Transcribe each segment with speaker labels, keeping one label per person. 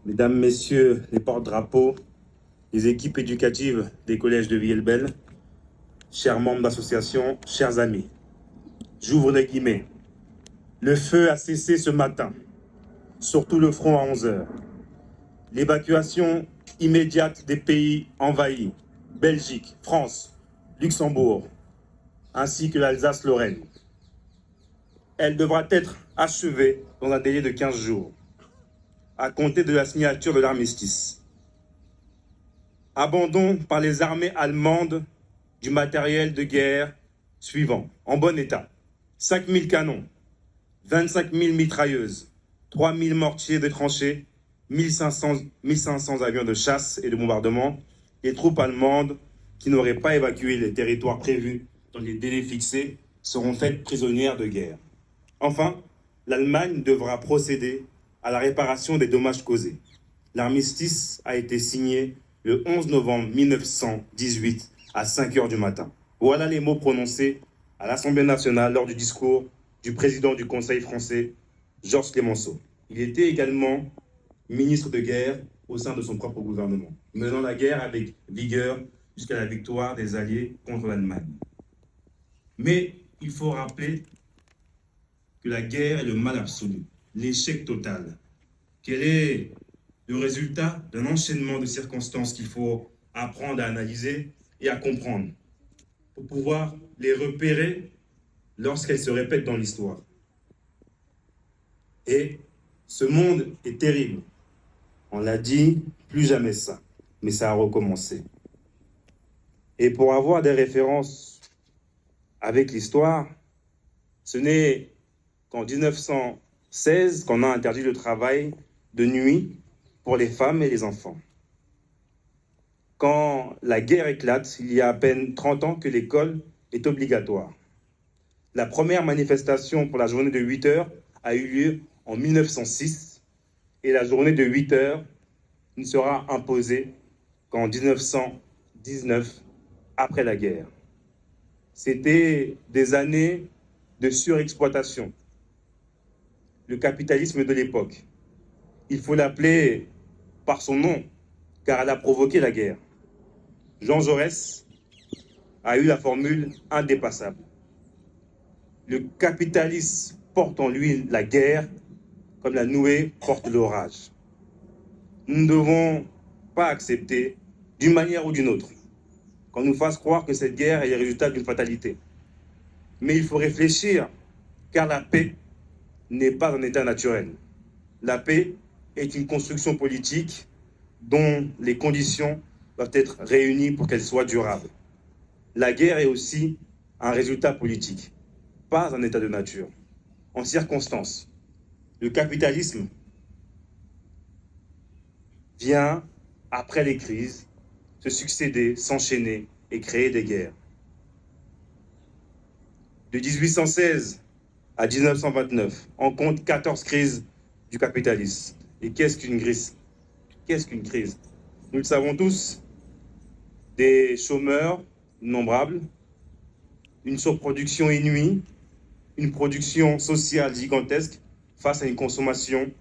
Speaker 1: Mesdames, Messieurs les porte-drapeaux, les équipes éducatives des collèges de Villers-Belle, chers membres d'associations, chers amis, j'ouvre les guillemets. Le feu a cessé ce matin, sur tout le front à 11 heures. L'évacuation immédiate des pays envahis, Belgique, France, Luxembourg, ainsi que l'Alsace-Lorraine. Elle devra être achevée dans un délai de 15 jours, à compter de la signature de l'armistice. Abandon par les armées allemandes du matériel de guerre suivant, en bon état. 5 000 canons, 25 000 mitrailleuses, 3 000 mortiers de tranchées, 1500 avions de chasse et de bombardement, les troupes allemandes qui n'auraient pas évacué les territoires prévus dans les délais fixés seront faites prisonnières de guerre. Enfin, l'Allemagne devra procéder à la réparation des dommages causés. L'armistice a été signé le 11 novembre 1918 à 5 heures du matin. Voilà les mots prononcés à l'Assemblée nationale lors du discours du président du Conseil français, Georges Clemenceau. Il était également ministre de guerre au sein de son propre gouvernement, menant la guerre avec vigueur jusqu'à la victoire des Alliés contre l'Allemagne. Mais il faut rappeler que la guerre est le mal absolu, l'échec total. Quel est le résultat d'un enchaînement de circonstances qu'il faut apprendre à analyser et à comprendre pour pouvoir les repérer lorsqu'elles se répètent dans l'histoire. Et ce monde est terrible. On l'a dit, plus jamais ça, mais ça a recommencé. Et pour avoir des références avec l'histoire, ce n'est qu'en 1916 qu'on a interdit le travail de nuit pour les femmes et les enfants. Quand la guerre éclate, il y a à peine 30 ans que l'école est obligatoire. La première manifestation pour la journée de 8 heures a eu lieu en 1906 et la journée de 8 heures ne sera imposée qu'en 1919, après la guerre. C'était des années de surexploitation. Le capitalisme de l'époque. Il faut l'appeler par son nom, car elle a provoqué la guerre. Jean Jaurès a eu la formule indépassable. Le capitalisme porte en lui la guerre, comme la nuée porte l'orage. Nous ne devons pas accepter, d'une manière ou d'une autre, qu'on nous fasse croire que cette guerre est le résultat d'une fatalité. Mais il faut réfléchir, car la paix n'est pas un état naturel. La paix est une construction politique dont les conditions doivent être réunies pour qu'elle soit durable. La guerre est aussi un résultat politique, pas un état de nature. En circonstance, le capitalisme vient, après les crises, se succéder, s'enchaîner et créer des guerres. De 1816 à 1929, on compte 14 crises du capitalisme. Et qu'est-ce qu'une crise? Qu'est-ce qu'une crise? Nous le savons tous, des chômeurs innombrables, une surproduction inouïe, une production sociale gigantesque face à une consommation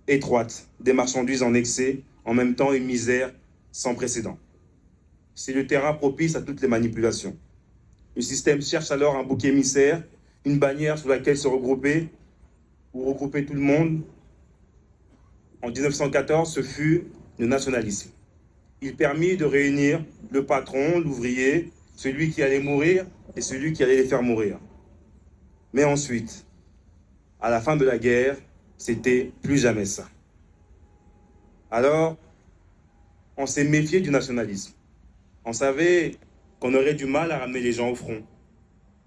Speaker 1: étroite, des marchandises en excès, en même temps une misère sans précédent. C'est le terrain propice à toutes les manipulations. Le système cherche alors un bouc émissaire, une bannière sous laquelle se regrouper ou regrouper tout le monde. En 1914, ce fut le nationalisme. Il permit de réunir le patron, l'ouvrier, celui qui allait mourir et celui qui allait les faire mourir. Mais ensuite, à la fin de la guerre, c'était plus jamais ça. Alors, on s'est méfié du nationalisme. On savait qu'on aurait du mal à ramener les gens au front.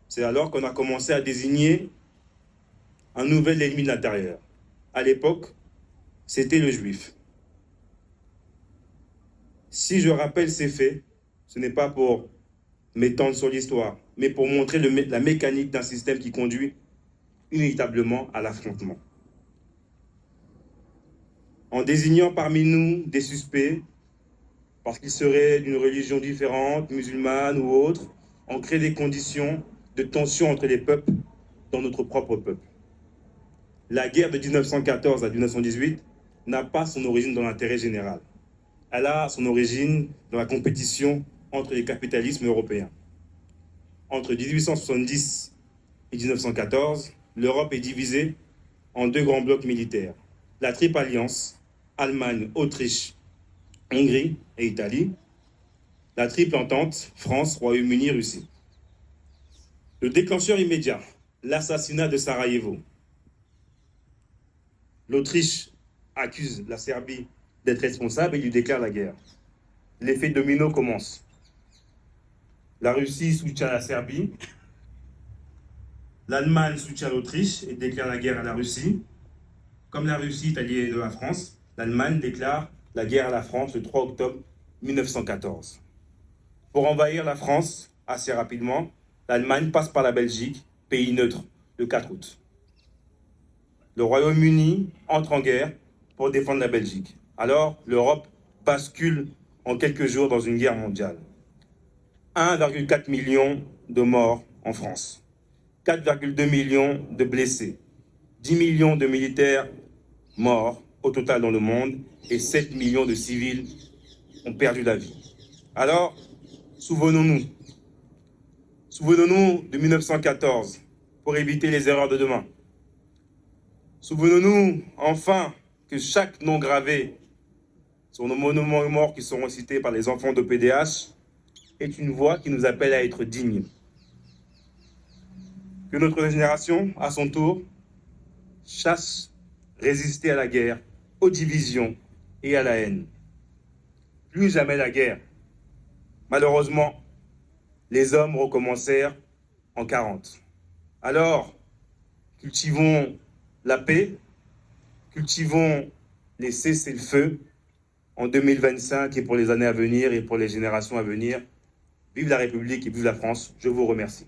Speaker 1: C'est alors qu'on a commencé à désigner un nouvel ennemi de l'intérieur. À l'époque, c'était le juif. Si je rappelle ces faits, ce n'est pas pour m'étendre sur l'histoire, mais pour montrer la mécanique d'un système qui conduit inévitablement à l'affrontement. En désignant parmi nous des suspects, parce qu'ils seraient d'une religion différente, musulmane ou autre, on crée des conditions de tension entre les peuples dans notre propre peuple. La guerre de 1914 à 1918 n'a pas son origine dans l'intérêt général. Elle a son origine dans la compétition entre les capitalismes européens. Entre 1870 et 1914, l'Europe est divisée en deux grands blocs militaires. La Triple Alliance, Allemagne, Autriche, Hongrie et Italie. La Triple Entente, France, Royaume-Uni, Russie. Le déclencheur immédiat, l'assassinat de Sarajevo. L'Autriche accuse la Serbie d'être responsable et lui déclare la guerre. L'effet domino commence. La Russie soutient la Serbie. L'Allemagne soutient l'Autriche et déclare la guerre à la Russie. Comme la Russie est alliée de la France, l'Allemagne déclare la guerre à la France le 3 octobre 1914. Pour envahir la France assez rapidement, l'Allemagne passe par la Belgique, pays neutre, le 4 août. Le Royaume-Uni entre en guerre pour défendre la Belgique. Alors, l'Europe bascule en quelques jours dans une guerre mondiale. 1,4 million de morts en France, 4,2 millions de blessés, 10 millions de militaires morts au total dans le monde et 7 millions de civils ont perdu la vie. Alors, souvenons-nous de 1914 pour éviter les erreurs de demain. Souvenons-nous enfin que chaque nom gravé sur nos monuments aux morts qui seront cités par les enfants de PDH est une voix qui nous appelle à être dignes. Que notre génération, à son tour, chasse résister à la guerre, aux divisions et à la haine. Plus jamais la guerre. Malheureusement, les hommes recommencèrent en 40. Alors, cultivons la paix, cultivons les cessez-le-feu en 2025 et pour les années à venir et pour les générations à venir. Vive la République et vive la France. Je vous remercie.